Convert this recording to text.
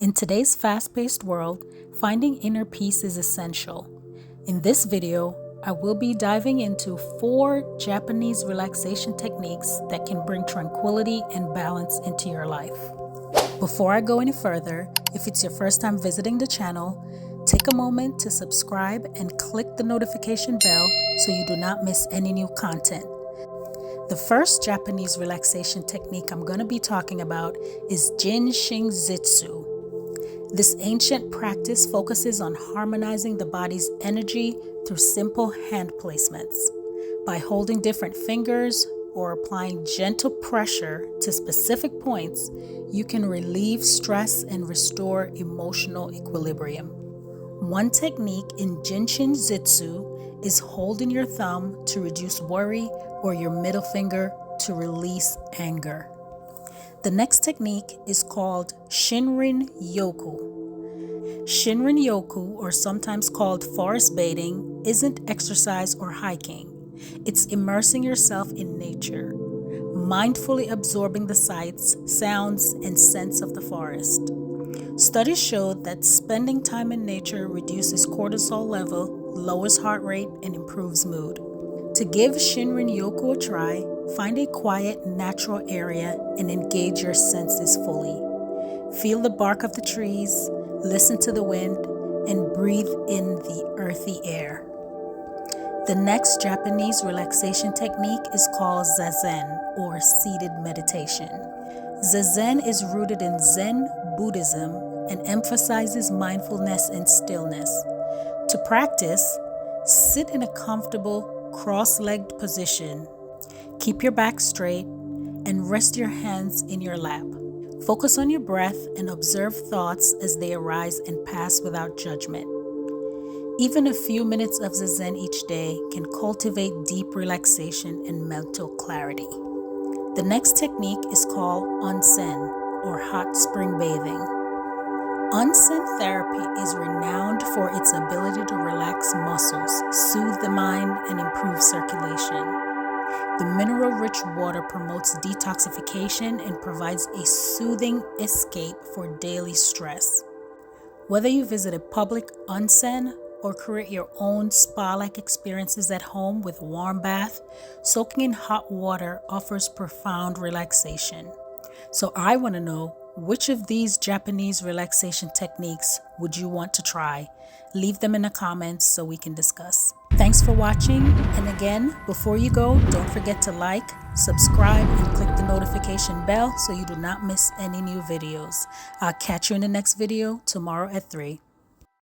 In today's fast-paced world, finding inner peace is essential. In this video, I will be diving into 4 Japanese relaxation techniques that can bring tranquility and balance into your life. Before I go any further, if it's your first time visiting the channel, take a moment to subscribe and click the notification bell so you do not miss any new content. The first Japanese relaxation technique I'm going to be talking about is Jin Shin Jyutsu. This ancient practice focuses on harmonizing the body's energy through simple hand placements. By holding different fingers or applying gentle pressure to specific points, you can relieve stress and restore emotional equilibrium. One technique in Jin Shin Jyutsu is holding your thumb to reduce worry or your middle finger to release anger. The next technique is called Shinrin-Yoku. Shinrin-Yoku, or sometimes called forest bathing, isn't exercise or hiking. It's immersing yourself in nature, mindfully absorbing the sights, sounds, and scents of the forest. Studies show that spending time in nature reduces cortisol level, lowers heart rate, and improves mood. To give Shinrin-Yoku a try, find a quiet, natural area and engage your senses fully. Feel the bark of the trees, listen to the wind, and breathe in the earthy air. The next Japanese relaxation technique is called Zazen, or seated meditation. Zazen is rooted in Zen Buddhism and emphasizes mindfulness and stillness. To practice, sit in a comfortable, cross-legged position. Keep your back straight and rest your hands in your lap. Focus on your breath and observe thoughts as they arise and pass without judgment. Even a few minutes of Zazen each day can cultivate deep relaxation and mental clarity. The next technique is called Onsen, or hot spring bathing. Onsen therapy is renowned for its ability to relax muscles, soothe the mind, and improve circulation. The mineral-rich water promotes detoxification and provides a soothing escape for daily stress. Whether you visit a public onsen or create your own spa-like experiences at home with warm bath, soaking in hot water offers profound relaxation. So I want to know, which of these Japanese relaxation techniques would you want to try? Leave them in the comments so we can discuss. Thanks for watching, and again, before you go, don't forget to like, subscribe, and click the notification bell so you do not miss any new videos. I'll catch you in the next video tomorrow at 3.